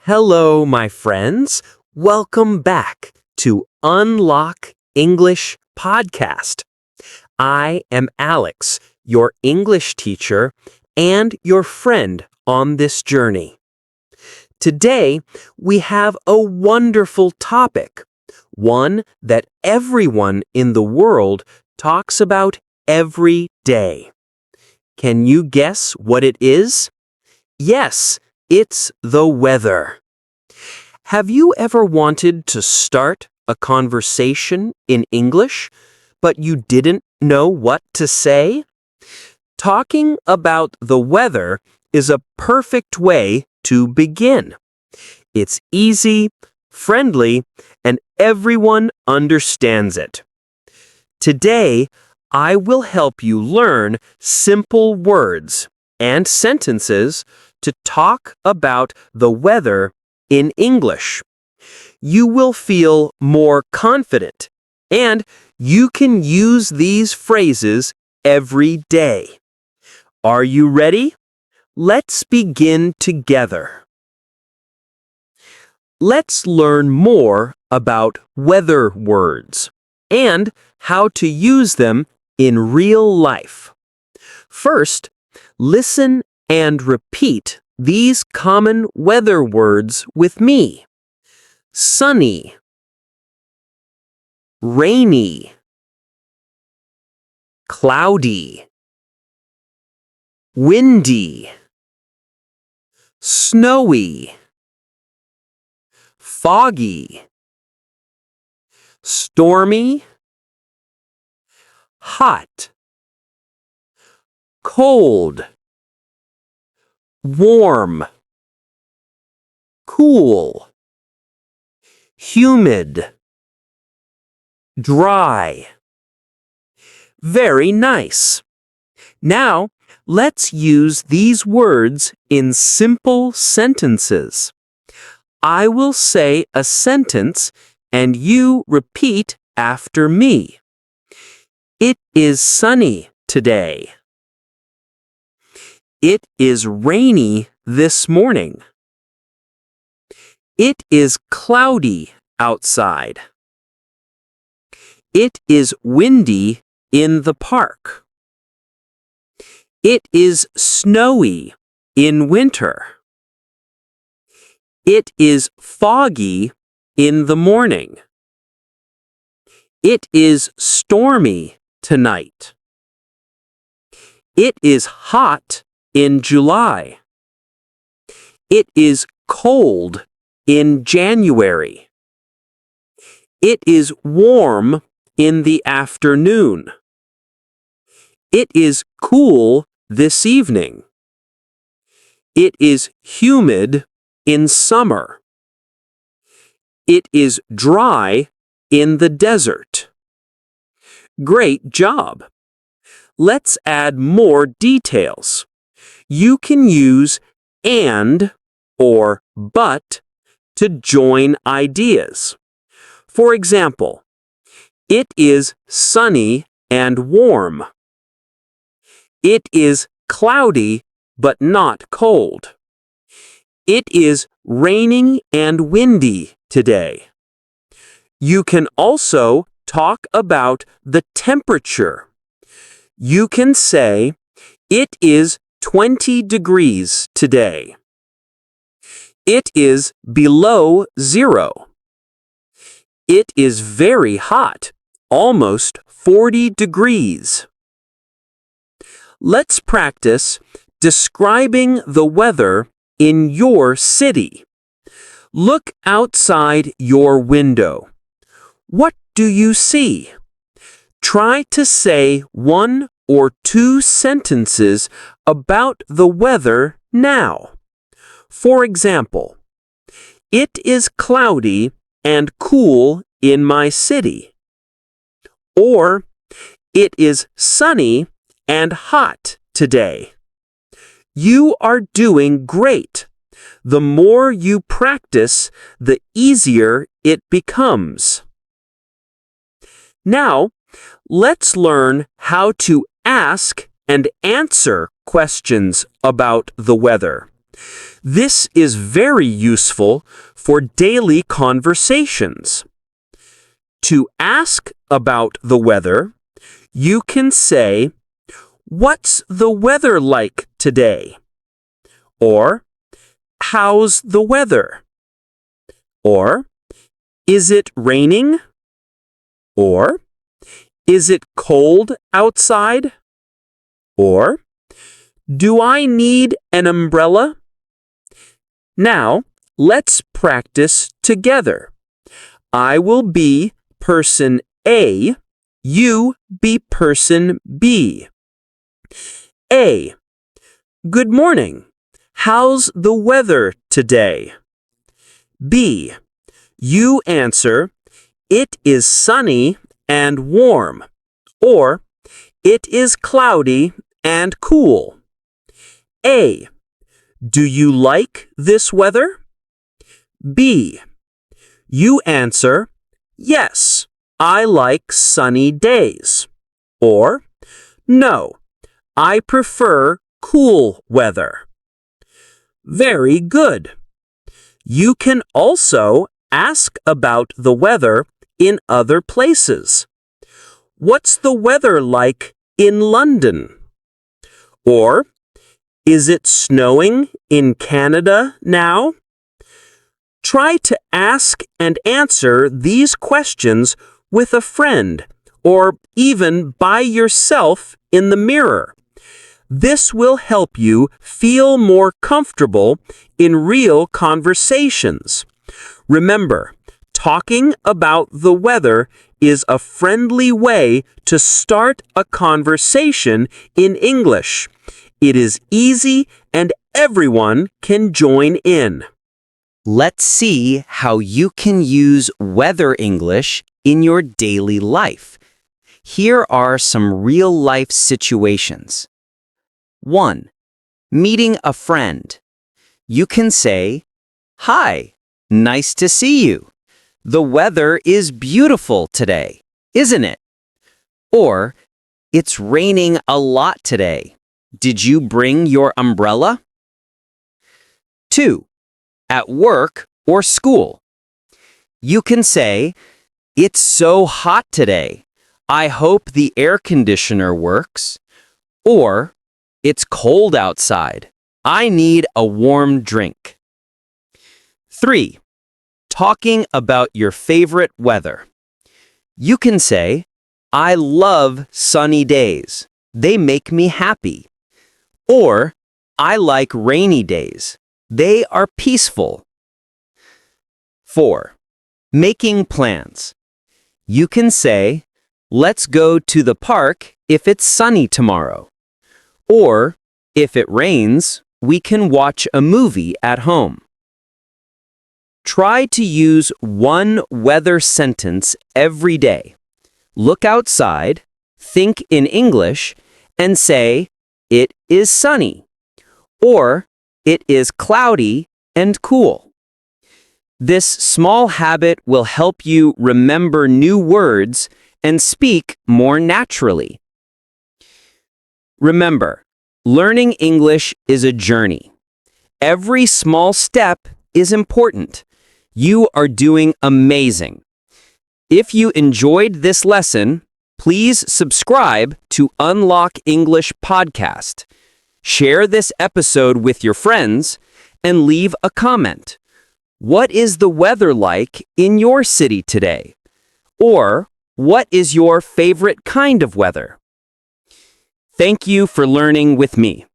Hello, my friends. Welcome back to Unlock English Podcast. I am Alex, your English teacher and your friend on this journey. Today, we have a wonderful topic, one that everyone in the world talks about every day. Can you guess what it is? Yes, it's the weather. Have you ever wanted to start a conversation in English, but you didn't know what to say? Talking about the weather is a perfect way to begin. It's easy, friendly, and everyone understands it. Today, I will help you learn simple words and sentences to talk about the weather in English. You will feel more confident, and you can use these phrases every day. Are you ready? Let's begin together. Let's learn more about weather words and how to use them in real life. First, listen and repeat these common weather words with me. Sunny, rainy, cloudy, windy, snowy, foggy, stormy, hot, cold, warm, cool, humid, dry. Very nice. Now, let's use these words in simple sentences. I will say a sentence and you repeat after me. It is sunny today. It is rainy this morning. It is cloudy outside. It is windy in the park. It is snowy in winter. It is foggy in the morning. It is stormy tonight. It is hot in July. It is cold in January. It is warm in the afternoon. It is cool this evening. It is humid in summer. It is dry in the desert. Great job! Let's add more details. You can use and or but to join ideas. For example, it is sunny and warm. It is cloudy but not cold. It is raining and windy today. You can also talk about the temperature. You can say, it is 20 degrees today. It is below zero. It is very hot, almost 40 degrees. Let's practice describing the weather in your city. Look outside your window. What do you see? Try to say one or two sentences about the weather now. For example, it is cloudy and cool in my city. Or, it is sunny and hot today. You are doing great. The more you practice, the easier it becomes. Now, let's learn how to ask and answer questions about the weather This is very useful for daily conversations. To ask about the weather, you can say, "What's the weather like today?" Or, "How's the weather?" Or, "Is it raining?" Or, "Is it cold outside?" Or, "Do I need an umbrella?" Now, let's practice together. I will be person A, you be person B. A. Good morning. How's the weather today? B. You answer, "It is sunny and warm," or "It is cloudy and cool." A. Do you like this weather? B. You answer, "Yes, I like sunny days," or "No, I prefer cool weather." Very good. You can also ask about the weather in other places. What's the weather like in London? Or, is it snowing in Canada now? Try to ask and answer these questions with a friend or even by yourself in the mirror. This will help you feel more comfortable in real conversations. Remember, talking about the weather is a friendly way to start a conversation in English. It is easy and everyone can join in. Let's see how you can use weather English in your daily life. Here are some real-life situations. 1. Meeting a friend. You can say, "Hi, nice to see you. The weather is beautiful today, isn't it?" Or, "It's raining a lot today. Did you bring your umbrella?" 2. At work or school. You can say, "It's so hot today. I hope the air conditioner works." Or, "It's cold outside. I need a warm drink." 3. Talking about your favorite weather. You can say, "I love sunny days. They make me happy." Or, "I like rainy days. They are peaceful." 4. Making plans. You can say, "Let's go to the park if it's sunny tomorrow." Or, "If it rains, we can watch a movie at home." Try to use one weather sentence every day. Look outside, think in English, and say, "It is sunny," or "It is cloudy and cool." This small habit will help you remember new words and speak more naturally. Remember, learning English is a journey. Every small step is important. You are doing amazing. If you enjoyed this lesson, please subscribe to Unlock English Podcast. Share this episode with your friends and leave a comment. What is the weather like in your city today? Or what is your favorite kind of weather? Thank you for learning with me.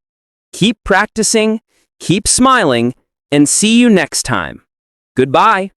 Keep practicing, keep smiling, and see you next time. Goodbye.